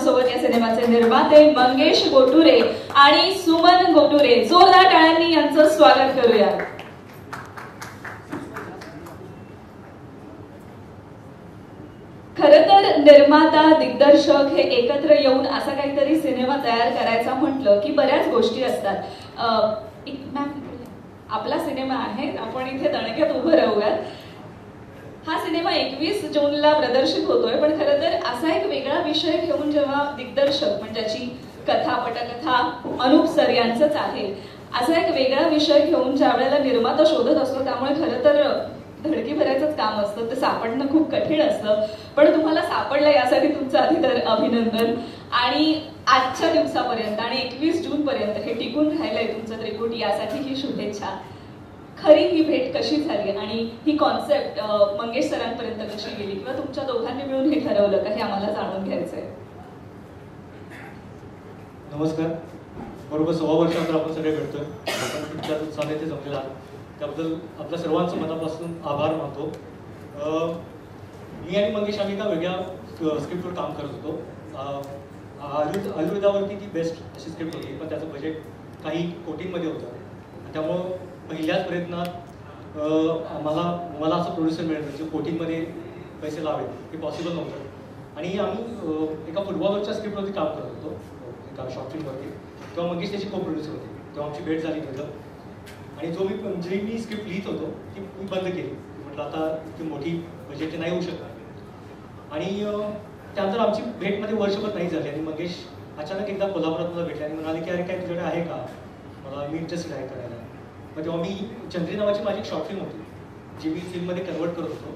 माझ्यासोबत या सिनेमाचे निर्माते मंगेश गोटुरे आणि सुमन गोटुरे. जोरदार टाळ्यांनी यांचं स्वागत करूया. खरं तर निर्माता दिग्दर्शक हे एकत्र येऊन असा काहीतरी सिनेमा तयार करायचा म्हटलं की बऱ्याच गोष्टी असतात. आपला सिनेमा आहे, आपण इथे दणक्यात उभं राहूयात. हा सिनेमा 21 जूनला प्रदर्शित होतोय, पण खरं तर असा एक वेगळा विषय घेऊन जेव्हा दिग्दर्शक म्हणजे ज्याची कथा पटकथा अनूप सर यांचंच आहे, असा एक वेगळा विषय घेऊन ज्या वेळेला निर्माता शोधत असतो, त्यामुळे खरं तर धडकी भरायचंच काम असतं. ते सापडणं खूप कठीण असतं, पण तुम्हाला सापडलं यासाठी तुमचं आधी तर अभिनंदन. आणि आजच्या दिवसापर्यंत आणि 21 जून पर्यंत हे टिकून राहिलंय तुमचं त्रिकुट, यासाठी ही शुभेच्छा. खरी ही भेट कशी झाली आणि ही कॉन्सेप्ट मंगेश सरांपर्यंत कशी गेली, किंवा तुमच्या दोघांनी मिळून हे ठरवलं का, हे आम्हाला जाणून घ्यायचंय. नमस्कार. बरोबर 6 वर्षानंतर आपण सगळे भेटतोय. आपण तुमच्या उत्साहाने ते जमलेला आहे, त्याबद्दल आपल्या सर्वांचं मनापासून आभार मानतो. मी आणि मंगेश आम्ही एका वेगळ्या स्क्रिप्टवर काम करत होतो. आयुर्वेदावरती ती बेस्ट अशी स्क्रिप्ट होती, पण त्याचं बजेट काही कोटींमध्ये होतं. त्यामुळं पहिल्याच प्रयत्नात मला असं प्रोड्युसर मिळत जे कोटींमध्ये पैसे लावेल हे पॉसिबल नव्हतं. आणि आम्ही एका फुटबॉलवरच्या स्क्रिप्टवरती काम करत होतो, एका शॉर्ट फिल्मवरती. तेव्हा मंगेश त्याची को प्रोड्युसर होती. तेव्हा आमची भेट झाली तिथं. आणि जी मी स्क्रिप्ट लिहित होतो ती मी बंद केली. म्हटलं आता ती मोठी बजेट नाही होऊ शकत. आणि त्यानंतर आमची भेटमध्ये वर्षभर नाही झाली. आणि मंगेश अचानक एकदा कोल्हापुरात मला भेटले आणि म्हणाले की अरे काय तुझ्याकडे आहे का, मला मी इंटरेस्टेड आहे करायला. मग तेव्हा मी चंद्री नावाची माझी एक शॉर्ट फिल्म होती जी मी फिल्ममध्ये कन्वर्ट करत होतो.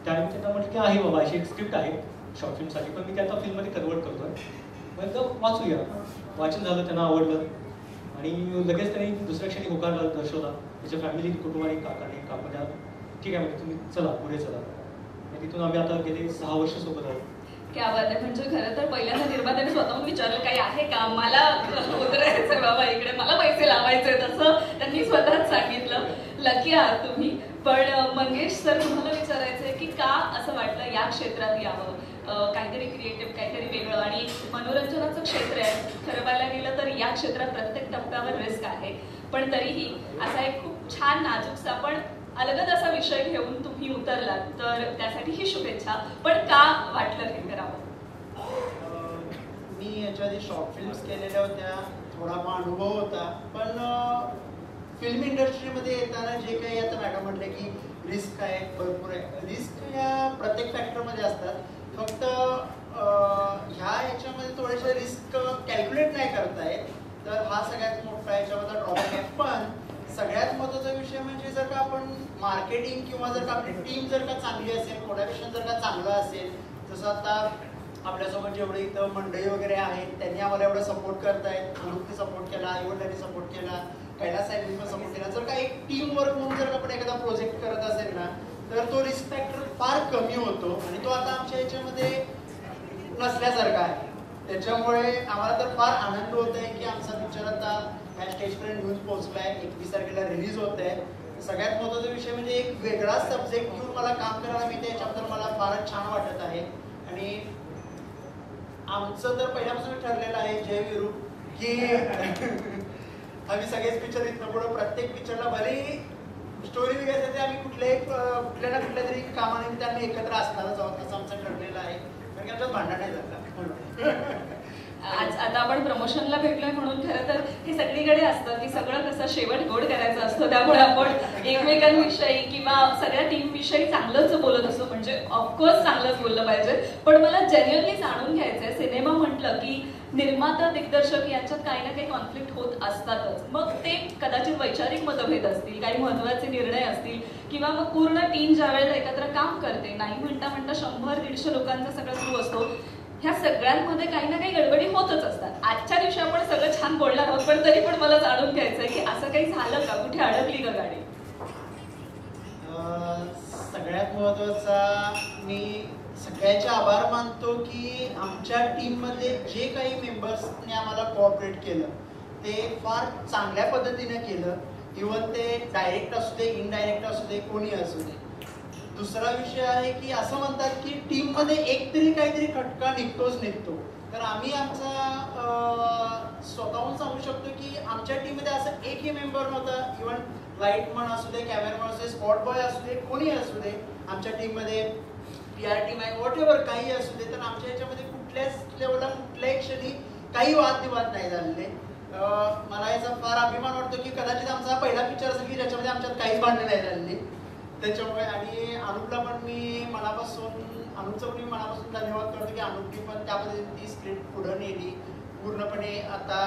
त्यावेळी त्यांना म्हटलं की आहे बाबा अशी एक स्क्रिप्ट आहे शॉर्ट फिल्मसाठी, पण मी त्या आता फिल्ममध्ये कन्वर्ट करतोय, मग वाचूया. वाचन झालं, त्यांना आवडलं आणि लगेच त्यांनी दुसऱ्या क्षणी होकार दर्शवला. त्याच्या फॅमिली कुटुंबाने काकाने काका ठीक आहे म्हणजे तुम्ही चला पुढे चला. आणि तिथून आम्ही आता गेले 6 वर्ष सोबत आहोत. क्या बात आहे. म्हणजे खरं तर पहिल्यांदा निर्मात्याने स्वतःहून विचारलं काही आहे का, मला उतरायचंय बाबा इकडे, मला पैसे लावायचे, तसं त्यांनी स्वतःच सांगितलं. लकी आहात तुम्ही. पण मंगेश सर, तुम्हाला विचारायचंय की का असं वाटलं या क्षेत्रात यावं, काहीतरी क्रिएटिव्ह, काहीतरी वेगळं. आणि मनोरंजनाचं क्षेत्र आहे, खरं पाहायला गेलं तर या क्षेत्रात प्रत्येक टप्प्यावर रिस्क आहे, पण तरीही असा एक खूप छान नाजूकसा पण अलगद असा विषय घेऊन तुम्ही उतरलात, तर त्यासाठी ही शुभेच्छा. पण का वाटलं हे करावं? मी याच्या आधी शॉर्ट फिल्म्स केलेल्या होत्या, थोडाफार अनुभव होता, पण फिल्म इंडस्ट्रीमध्ये येताना जे काही आता मॅडम म्हटले की रिस्क आहे, भरपूर आहे. रिस्क ह्या प्रत्येक फॅक्टरमध्ये असतात, फक्त ह्या याच्यामध्ये थोडेसे रिस्क कॅल्क्युलेट नाही करता येत, तर हा सगळ्यात मोठा याच्यामध्ये ड्रॉबॅक आहे. पण सगळ्यात महत्त्वाचा विषय म्हणजे जर का आपण मार्केटिंग किंवा जर का आपली टीम जर का चांगली असेल, प्रोडक्शन जर का चांगलं असेल, जसं आता आपल्यासोबत जेवढे इथं मंडळी वगैरे आहेत त्यांनी आम्हाला एवढं सपोर्ट करतायत, अनुपने सपोर्ट केला, आईवडिलांनी सपोर्ट केला, कैलास साहेबांनी पण सपोर्ट केला. जर का एक टीम वर्क म्हणून जर आपण एखादा प्रोजेक्ट करत असेल ना, तर तो रिस्क फॅक्टर फार कमी होतो आणि तो आता आमच्या याच्यामध्ये नसल्यासारखा आहे. त्याच्यामुळे आम्हाला तर फार आनंद होत आहे की आमचा पिक्चर आता ह्या स्टेजपर्यंत न्यूज पोहोचलाय, 21 तारखेला रिलीज होत आहे. सगळ्यात महत्त्वाचा विषय म्हणजे एक वेगळा सब्जेक्ट घेऊन मला काम करायला मिळते, याच्याबद्दल मला फारच छान वाटत आहे. आणि आमचं तर पहिल्यापासून ठरलेलं आहे जय विरू की आम्ही सगळेच पिक्चर इथनं पुढे प्रत्येक पिक्चरला भले स्टोरी वेगळी असेल, आम्ही कुठल्या ना कुठल्या तरी कामानिमित्त आम्ही एकत्र असणारच आहोत, असं आमचं ठरलेलं आहे. कारण की आमच्यात भांडण नाही झालं. आज आता आपण प्रमोशनला भेटलोय म्हणून खरं तर हे सगळीकडे असतं की सगळं कसं शेवट गोड करायचं असतं, त्यामुळे आपण एकमेकांविषयी किंवा सगळ्या टीम विषयी चांगलंच बोलत असतो. म्हणजे ऑफकोर्स चांगलंच बोललं पाहिजे, पण मला जेन्युअनली जाणून घ्यायचंय, सिनेमा म्हटलं की निर्माता दिग्दर्शक यांच्यात काही ना काही कॉन्फ्लिक्ट होत असतातच. मग ते कदाचित वैचारिक मतभेद असतील, काही महत्वाचे निर्णय असतील, किंवा मग पूर्ण टीम ज्या वेळेला एकत्र काम करते, नाही म्हणता 100-150 लोकांचा सगळा ग्रुप असतो, ह्या सगळ्यांमध्ये काही ना काही गडबडी होतच असतात. आजच्या दिवशी आपण सगळं छान बोलणार आहोत, पण तरी पण मला जाणून घ्यायचंय की असं काही झालं का, कुठे अडकली का गाडी? सगळ्यात महत्वाचा मी सगळ्याचे आभार मानतो की आमच्या टीममधले जे काही मेंबर्सने आम्हाला कोऑपरेट केलं ते फार चांगल्या पद्धतीने केलं. इव्हन ते डायरेक्ट असू दे, इनडायरेक्ट असू दे, कोणी असू दे. दुसरा विषय आहे की असं म्हणतात की टीममध्ये एक तरी काहीतरी खटका निघतोच निघतो, तर आम्ही आमचा स्वतःहून सांगू शकतो की आमच्या टीममध्ये असं एकही मेंबर नव्हता, इव्हन लाईटमन असू दे, कॅमेरामन असू दे, स्पॉट बॉय असू दे, कोणी असू दे, आमच्या टीममध्ये PR टीम आहे, वॉट एव्हर काही असू दे, तर आमच्या याच्यामध्ये कुठल्याच लेवलला कुठल्याही क्षणी काही वादविवाद नाही झालेले. मला याचा फार अभिमान वाटतो की कदाचित आमचा पहिला पिक्चर असेल की ज्याच्यामध्ये आमच्यात काहीच भांडणं नाही झालेली त्याच्यामुळे. आणि अनुपला पण मी अनुपचं पण मी मनापासून धन्यवाद करतो की अनुपनी पण त्या पद्धतीने ती स्क्रिप्ट पुढे नेली पूर्णपणे. आता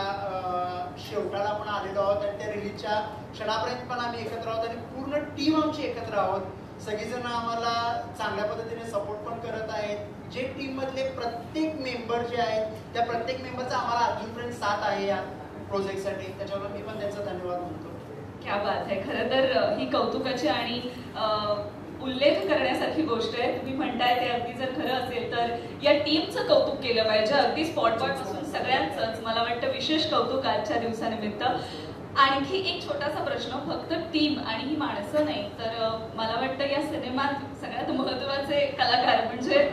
शेवटाला आपण आलेलो आहोत आणि त्या रिलीजच्या क्षणापर्यंत पण आम्ही एकत्र आहोत आणि पूर्ण टीम आमची एकत्र आहोत. सगळीजण आम्हाला चांगल्या पद्धतीने सपोर्ट पण करत आहेत. जे टीम मधले प्रत्येक मेंबर जे आहेत त्या प्रत्येक मेंबरचा आम्हाला अजूनपर्यंत साथ आहे या प्रोजेक्टसाठी, त्याच्यावर मी पण त्यांचा धन्यवाद म्हणतो. क्या बात आहे. खरं तर ही कौतुकाची आणि उल्लेख करण्यासारखी गोष्ट आहे. तुम्ही म्हणताय ते अगदी जर खरं असेल तर या टीमचं कौतुक केलं पाहिजे, अगदी स्पॉट बॉय पासून सगळ्यांचंच. मला वाटतं विशेष कौतुक आजच्या दिवसानिमित्त. आणखी एक छोटासा प्रश्न, फक्त टीम आणि ही माणसं नाही तर मला वाटतं या सिनेमात सगळ्यात महत्वाचे कलाकार म्हणजे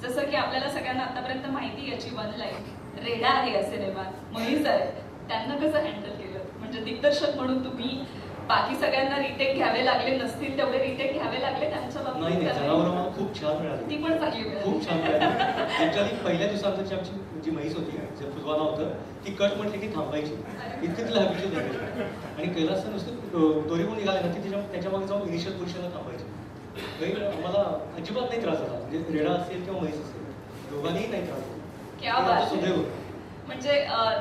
जसं की आपल्याला सगळ्यांना आतापर्यंत माहिती याची वन लाईन रेडा आहे या सिनेमात, महेश आहे, त्यांना कसं हँडल केलं? म्हणजे दिग्दर्शक म्हणून तुम्ही बाकी सगळ्यांना रिटेक घ्यावे लागले नसतील तेवढे रिटेक घ्यावे लागले त्यांच्या नाही जनावर मला खूप छान मिळाली, ती पण चांगली खूप छान मिळाली. ऍक्च्युअली पहिल्या दिवसानंतर आमची जी म्हैस होती जे फुलवाना होतं ती कट म्हटली की थांबायची, इतकी तिला हॅबिच्युअल झाली. आणि कैलास नुसतं दोरी पण निघाले ना ती त्याच्या मागे जाऊन इनिशियल पोझिशनला थांबायची. मला अजिबात नाही त्रास झाला, म्हणजे रेडा असेल किंवा म्हैस असेल दोघांनीही नाही त्रास झाला. म्हणजे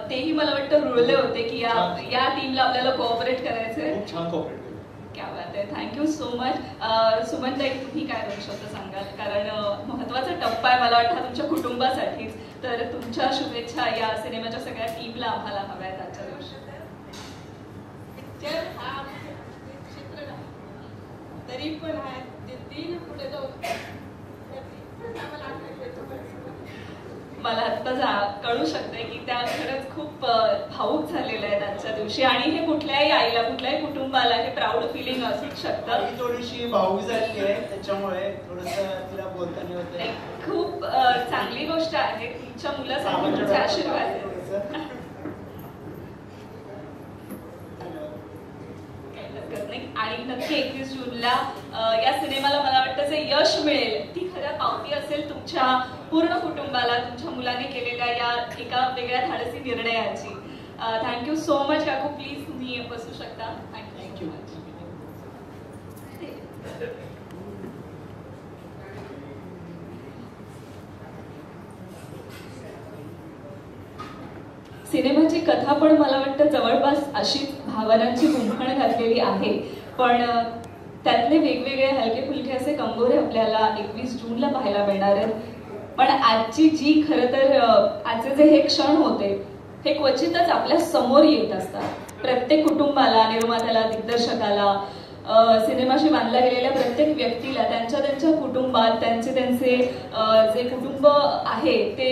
तेही मला वाटतं रुळले होते की या टीमला आपल्याला कोऑपरेट करायचंय. खूप छान कोऑपरेट केलं. क्या बात आहे. Thank you so much. सुमन ताई तुम्ही काय दोन शब्द सांगाल? कारण महत्वाचा टप्पा आहे मला वाटतं तुमच्या कुटुंबासाठीच, तर तुमच्या शुभेच्छा या सिनेमाच्या सगळ्या टीमला आम्हाला हव्या आहेत आजच्या दिवशी. पिक्चर हा चित्र तरी पण आहे ते तीन पुढे जाऊन मला आत्ता कळू शकते की त्या खरंच खूप भावूक झालेल्या आहेत आजच्या दिवशी आणि हे कुठल्याही आईला कुठल्याही कुटुंबाला हे प्राऊड फिलिंग असूच शकतं. ही थोडीशी भावूक झाली आहे त्याच्यामुळे थोडंसं तिला बोलताना होते. खूप चांगली गोष्ट आहे. तुमच्या मुलासाठी तुमचे आशीर्वाद आहेत. आणि नक्की 21 जूनला या सिनेमाला मला वाटतं जे यश मिळेल ती खरं पावती असेल तुमच्या पूर्ण कुटुंबाला तुमच्या मुलाने केलेल्या या एका वेगळ्या धाडसी निर्णयाची. थँक्यू सो मच काकू. प्लीज तुम्ही बसू शकता. Thank you much. सिनेमाची कथा पण मला वाटतं जवळपास अशीच भावनांची गुंफण घातलेली आहे, पण त्यातले वेगवेगळे हलके फुलके असे कंगोरे आपल्याला 21 जूनला पाहायला मिळणार आहेत. पण आजची जी खरं तर आजचे जे हे क्षण होते हे क्वचितच आपल्या समोर येत असतात. प्रत्येक कुटुंबाला, निर्मात्याला, दिग्दर्शकाला, सिनेमाशी बांधल्या गेलेल्या प्रत्येक व्यक्तीला त्यांच्या कुटुंबात त्यांचे जे कुटुंब आहे ते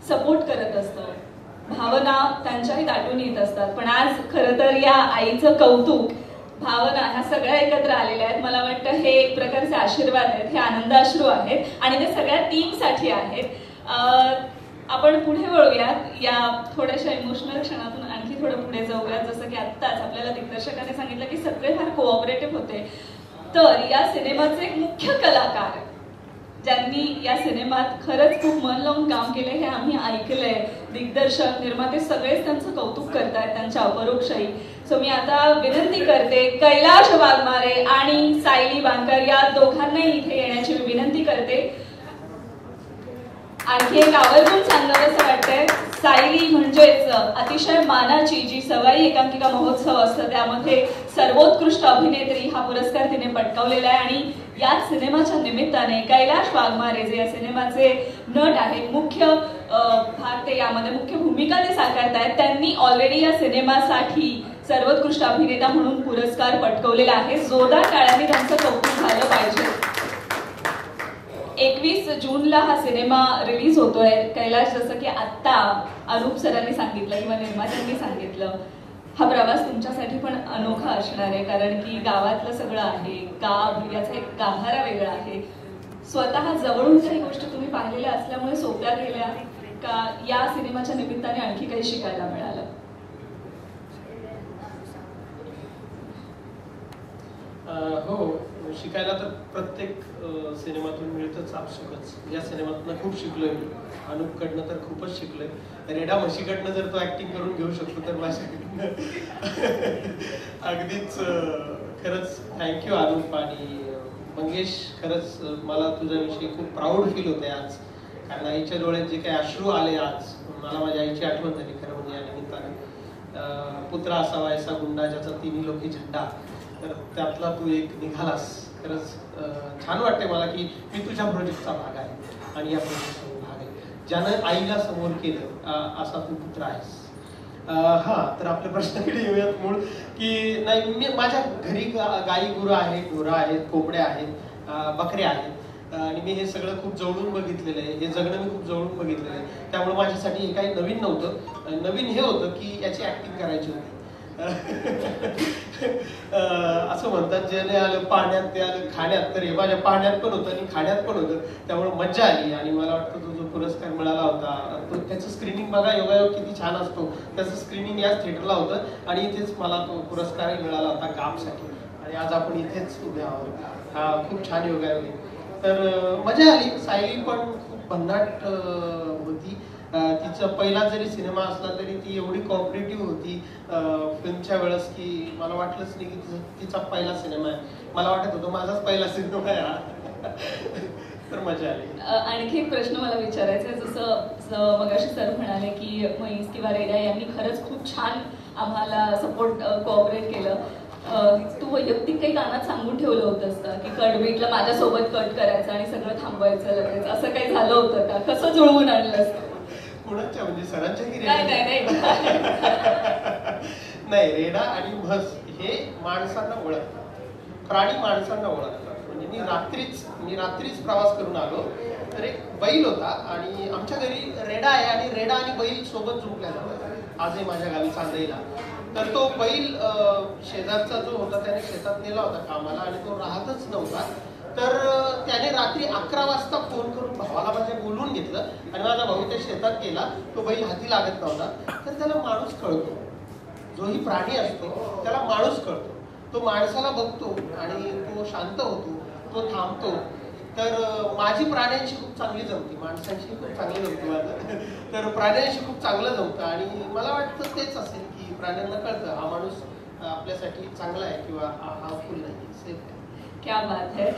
सपोर्ट करत असतं. भावना त्यांच्याही दाटून येत असतात. पण आज खरं तर या आईचं कौतुक, भावना ह्या सगळ्या एकत्र आलेल्या आहेत. मला वाटतं हे एक प्रकारचे आशीर्वाद आहेत, हे आनंदाश्रू आहेत आणि ते सगळ्या टीमसाठी आहेत. आपण पुढे वळूयात. या थोड्याशा इमोशनल क्षणातून आणखी थोडं पुढे जाऊयात. जसं की आत्ताच आपल्याला दिग्दर्शकाने सांगितलं की सगळे फार कोऑपरेटिव्ह होते. तर या सिनेमाचे एक मुख्य कलाकार ज्यांनी या सिनेमात खरंच खूप मन लावून काम केले हे आम्ही ऐकलंय. दिग्दर्शक, निर्माते सगळेच त्यांचं कौतुक करतायत त्यांच्या अपरोक्षही. सो मी आता विनंती करते कैलाश वाघमारे आणि सायली बांकर या दोघांनाही इथे येण्याची विनंती करते. आणखी एक आवर्जून सांगावं असं वाटतंय, सायली म्हणजेच अतिशय मानाची जी सवाई एकांकिका महोत्सव असतं त्यामध्ये सर्वोत्कृष्ट अभिनेत्री हा पुरस्कार तिने पटकावलेला आहे. आणि याच सिनेमाच्या निमित्ताने कैलाश वाघमारे जे या सिनेमाचे नट आहेत, मुख्य भाग ते यामध्ये मुख्य भूमिका ते साकारत आहेत, त्यांनी ऑलरेडी या सिनेमासाठी सर्वोत्कृष्ट अभिनेता म्हणून पुरस्कार पटकावलेला आहे. जोरदार टाळ्यांनी त्यांचं कौतुक झालं पाहिजे. 21 जूनला हा सिनेमा रिलीज होतोय. कैलाश, जसं की आत्ता अनुप सरांनी सांगितलं किंवा निर्मात्यांनी सांगितलं, हा प्रवास तुमच्यासाठी पण अनोखा असणार आहे. कारण की गावातलं सगळं आहे, गाव याचा एक गाभारा वेगळा आहे. स्वतः जवळून काही गोष्टी तुम्ही पाहिलेल्या असल्यामुळे सोप्या गेल्या का या सिनेमाच्या निमित्ताने आणखी काही शिकायला मिळालं? हो, शिकायला तर प्रत्येक सिनेमातून मिळतंच आपसुकच. या सिनेमातनं खूप शिकलोय मी. अनुपकडनं तर खूपच शिकलोय. रेडा म्हशीकडनं जर तो ऍक्टिंग करून घेऊ शकतो तर माझ्याकडनं अगदीच खरंच थँक्यू अनुप. आणि मंगेश, खरंच मला तुझ्याविषयी खूप प्राऊड फील होते आज. कारण आईच्या डोळ्यात जे काही अश्रू आले आज, मला माझ्या आईची आठवण झाली खरं म्हणजे या निमित्ताने. पुत्र असावा ऐसा गुंडा ज्याचा तिन्ही लोकी झेंडा, तर त्यातला तू एक निघालास. खरंच छान वाटते मला की मी तुझ्या प्रोजेक्टचा भाग आहे आणि या प्रोजेक्टचा भाग आहे ज्यानं आईला समोर केलं असा तू पुत्र आहेस. हा, तर आपल्या प्रश्नाकडे येऊयात मूळ की नाही, मी माझ्या घरी गाई गुरं आहेत, ढोरं आहेत, कोंबड्या आहेत, बकऱ्या आहेत आणि मी हे सगळं खूप जवळून बघितलेलं आहे. हे जगणं मी खूप जवळून बघितलेलं आहे. त्यामुळे माझ्यासाठी हे काही नवीन नव्हतं. नवीन हे होतं की याची ऍक्टिंग करायची होती. असं म्हणतात, ज्याने आलं पाण्यात ते आलं खाण्यात. तर हे माझ्या पाण्यात पण होतं आणि खाण्यात पण होतं, त्यामुळे मज्जा आली. आणि मला वाटतं तो जो पुरस्कार मिळाला होता तो त्याचं स्क्रीनिंग बघा, योगायोग किती छान असतो. त्याचं स्क्रीनिंग याच थिएटरला होतं आणि इथेच मला तो पुरस्कारही मिळाला होता गापसाठी. आणि आज आपण इथेच उभे आहोत. हा खूप छान योगायोग आहे. तर मजा आली. सायली पण खूप भन्नाट होती. तिचा पहिला जरी सिनेमा असला तरी ती एवढी कॉपरेटिव्ह होती फिल्मच्या वेळेस की मला वाटलंच नाही की तिचा पहिला सिनेमा आहे. मला वाटत होतं माझाच पहिला सिनेमा आहे हा. तर मजा आली. आणखी एक प्रश्न मला विचारायचा आहे. जसं मगाशी सर म्हणाले की म्हैस किंवा रेडा यांनी खरंच खूप छान आम्हाला सपोर्ट कोऑपरेट केलं. तू वैयक्तिक काही गाण्यात सांगून ठेवलं होतंस का की कडबीटला माझ्यासोबत कट करायचं आणि सगळं थांबवायचं लगेच, असं काही झालं होतं का? कसं जुळवून आणलंस? कुणाच्या म्हणजे सरांच्या की नाही नाही, रेडा आणि म्हस हे माणसांना ओळखतात, प्राणी माणसांना ओळखतात. म्हणजे मी रात्रीच प्रवास करून आलो तर एक बैल होता आणि आमच्या घरी रेडा आहे आणि रेडा आणि बैल सोबत जुंपल्या जातात आजही माझ्या गावी चांदईला. तर तो बैल शेजारचा जो होता त्याने शेतात नेला होता कामाला आणि तो राहतच नव्हता. तर त्याने रात्री 11 वाजता फोन करून भावाला माझ्या बोलवून घेतलं आणि माझा भाऊ त्या शेतात गेला. तो बैल हाती लागत नव्हता. तर त्याला माणूस कळतो, जोही प्राणी असतो त्याला माणूस कळतो. तो माणसाला बघतो आणि तो शांत होतो, तो थांबतो. तर माझी प्राण्यांशी खूप चांगली जमती, माणसांशी खूप चांगली जमते माझं. तर प्राण्यांशी खूप चांगलं जमतं आणि मला वाटतं तेच असेल की प्राण्यांना कळतं हा माणूस आपल्यासाठी चांगला आहे किंवा हा फुल नाही, सेफ आहे. क्या बात है.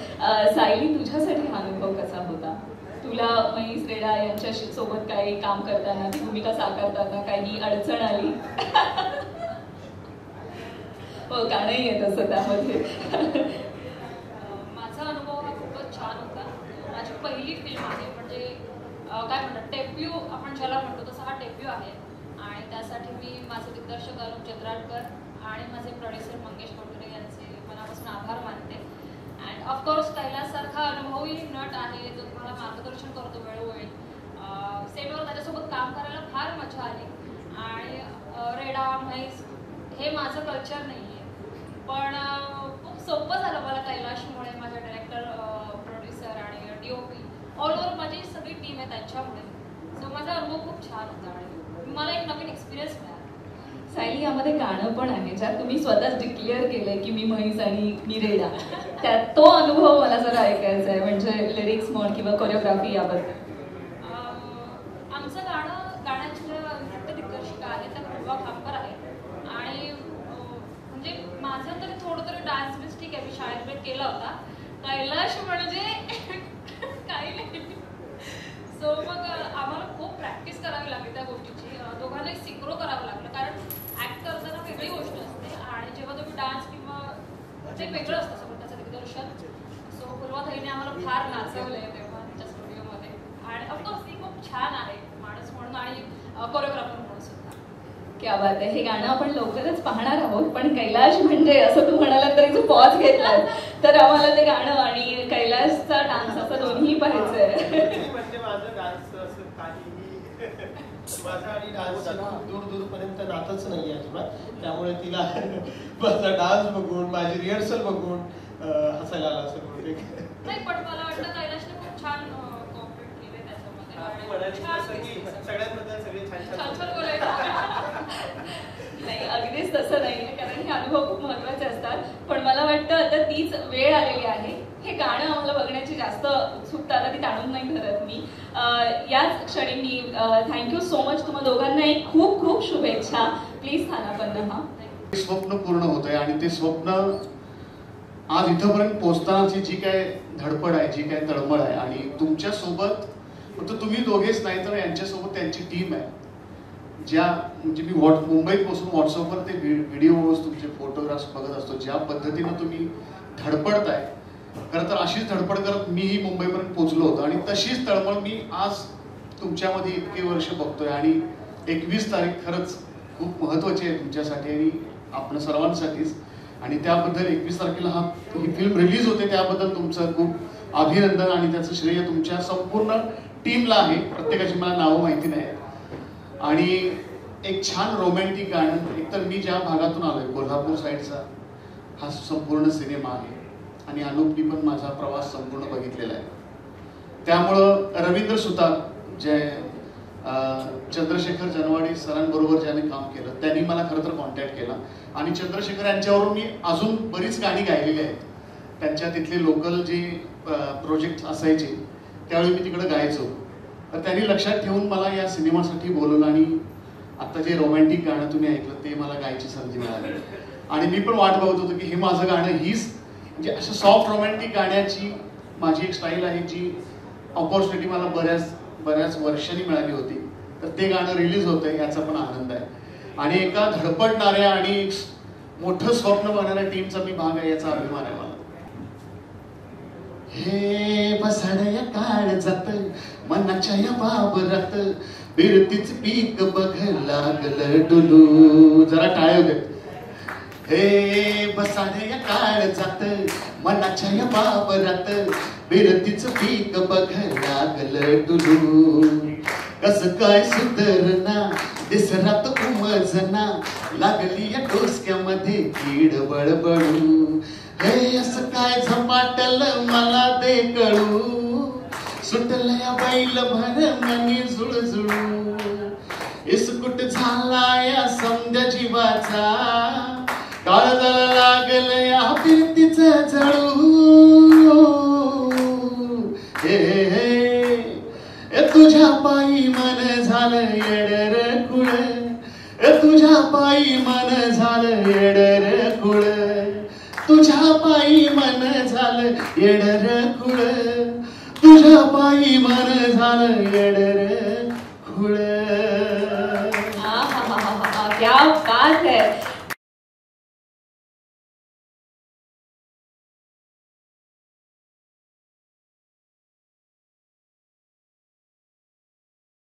सायली, तुझ्यासाठी हा अनुभव कसा होता? तुला म्हैस रेडा यांच्या सोबत काही काम करताना, भूमिका साकारताना काही अडचण आली? हो, गाणंही येत असं त्यामध्ये. माझा अनुभव हा खूपच छान होता. माझी पहिली फिल्म आहे, म्हणजे काय म्हणतात डेब्यू आपण ज्याला म्हणतो तसा हा डेब्यू आहे. आणि त्यासाठी मी माझे दिग्दर्शक अनुप चंद्राळकर आणि माझे प्रोड्युसर मंगेश कोटरे यांचे मनापासून आभार मानते. अँड ऑफकोर्स कैलाससारखा अनुभवी नट आहे जो तुम्हाला मार्गदर्शन करतो वेळोवेळी. सेटवर त्याच्यासोबत काम करायला फार मजा आली. आणि रेडा म्हैस हे माझं कल्चर नाही आहे, पण खूप सोपं झालं मला कैलाशमुळे, माझ्या डायरेक्टर, प्रोड्युसर आणि DOP ऑल ओव्हर माझी सगळी टीम आहे त्यांच्यामुळे. सो माझा अनुभव खूप छान होता आणि मला एक नवीन एक्सपिरियन्स मिळाला. सायली, यामध्ये गाणं पण आहे ज्यात तुम्ही स्वतःच डिक्लेअर केलंय की मी म्हैस आणि मी रेडा. त्यात तो अनुभव मला जरा ऐकायचा आहे, म्हणजे लिरिक्स म्हण किंवा कोरिओग्राफी याबद्दल. आमचं गाण्याची नृत्य दिग्दर्शिका आहे त्या प्रभा खामकर आहेत. आणि म्हणजे माझं तरी थोडं तरी डान्स बिन्स ठीक आहे, मी शाळेत केला होता. कैलाश म्हणजे काही नाही. सो मग आम्हाला खूप प्रॅक्टिस करावी लागली त्या गोष्टीची. दोघांना सिंक्रो करावं लागलं, कारण ऍक्ट करताना वेगळी गोष्ट असते आणि जेव्हा तुम्ही डान्स किंवा ते वेगळं असतं सगळं त्याचं दिग्दर्शन. सो पूर्वाताईने आम्हाला फार नाचवलंय तेव्हा तिच्या स्टुडिओमध्ये. आणि ऑफकोर्स ती खूप छान आहे माणूस म्हणून आणि कोरिओग्राफर म्हणून सुद्धा. क्या बात आहे. हे गाणं आपण लवकरच पाहणार आहोत, पण कैलाश म्हणजे असं तू म्हणाला तरी तू पॉज घेतलास, तर आम्हाला ते गाणं आणि कैलाशचा डान्स असं दोन्ही पाहायचंय. म्हणजे माझं डान्स असं काहीही माझा आणि डान्स दूरपर्यंत नातच नाही अजिबात. त्यामुळे तिला माझा डान्स बघून, माझी रिहर्सल बघून हसायला आला असेल बहुतेक. नाही, पण मला वाटतं कैलाशने खूप छान कॉपरेट केले त्याच्यामध्ये. सगळ्यांबद्दल सगळे छान छान छान बोलायचं. नाही, अगदीच तसं नाहीये, कारण हे अनुभव खूप महत्वाचे असतात. पण मला वाटतं आता तीच वेळ आलेली आहे. हे गाणं आम्हाला बघण्याची जास्त उत्सुकता आता ती ताणून नाही धरत मी. याच क्षणी मी थँक्यू सो मच तुम्हा दोघांना. एक खूप खूप शुभेच्छा. प्लीज स्थानापन्न व्हा. स्वप्न पूर्ण होतंय आणि ते स्वप्न आज इथपर्यंत पोहोचतानाची जी काय धडपड आहे, जी काय तळमळ आहे, आणि तुमच्या सोबत फक्त तुम्ही दोघेच नाही तर यांच्यासोबत त्यांची टीम आहे. ज्या म्हणजे मी मुंबईत बसून व्हॉट्सअपवर ते व्हिडिओज तुमचे फोटोग्राफ्स बघत असतो, ज्या पद्धतीनं तुम्ही धडपडताय, खरं तर अशीच धडपड करत मीही मुंबईपर्यंत पोहोचलो होतो आणि तशीच तळमळ मी आज तुमच्यामध्ये इतके वर्ष बघतोय. आणि 21 तारीख खरंच खूप महत्वाची आहे तुमच्यासाठी आणि आपण सर्वांसाठीच. आणि त्याबद्दल 21 तारखेला ही फिल्म रिलीज होते, त्याबद्दल तुमचं खूप अभिनंदन आणि त्याचं श्रेय तुमच्या संपूर्ण टीमला आहे. प्रत्येकाची मला नावं माहिती नाही. आणि एक छान रोमॅन्टिक गाणं, एकतर मी ज्या भागातून आलोय कोल्हापूर साईडचा हा संपूर्ण सिनेमा आहे आणि अनुपनी पण माझा प्रवास संपूर्ण बघितलेला आहे. त्यामुळं रवींद्र सुतार जे चंद्रशेखर जनवाडी सरांबरोबर ज्याने काम केलं त्यांनी मला खरं तर कॉन्टॅक्ट केला आणि चंद्रशेखर यांच्यावरून मी अजून बरीच गाणी गायलेली आहेत. त्यांच्या तिथले लोकल जे प्रोजेक्ट असायचे त्यावेळी मी तिकडे गायचो. तर त्यांनी लक्षात ठेवून मला या सिनेमासाठी बोलवलं आणि आता जे रोमॅन्टिक गाणं तुम्ही ऐकलं ते मला गायची संधी मिळाली. आणि मी पण वाट बघत होतो की हे माझं गाणं हीच म्हणजे अशा सॉफ्ट रोमॅन्टिक गाण्याची माझी एक स्टाईल आहे जी ऑपॉर्च्युनिटी मला बऱ्याच वर्षांनी मिळाली होती. तर ते गाणं रिलीज होतंय याचा पण आनंद आहे. आणि एका धडपडणाऱ्या आणि मोठं स्वप्न बघणाऱ्या टीमचा मी भाग आहे याचा अभिमान आहे मला. हे बसाड्या काळ जात मनाच्या या बाबरात बिरतीच पीक बघ लागलं डुलू. जरा टाळ्या होते. हे बसाड्या काळ जात मनाच्या या बाबरात बिरतीच पीक बघ लागलं डुलू. कस काय सुधरना दिसरात उमजना लागली या डोसक्यामध्ये कीड बडबडू. हे असं काय झपाटल मला दे कळू सुटलं या बैल भर मनी जुळजुळू. इसकुट झाला या समजा जीवाचा काळजाला लागल या फिरतीच जळू. हे हे तुझ्या पायी मन झालं येडर कुळ. तुझ्या पायी मन झालं येडर कुळ. तुझ्या पायी मन झालं येडर कुळ. तुझ्या पायी मन झालं येडर कुळ. क्या बात है.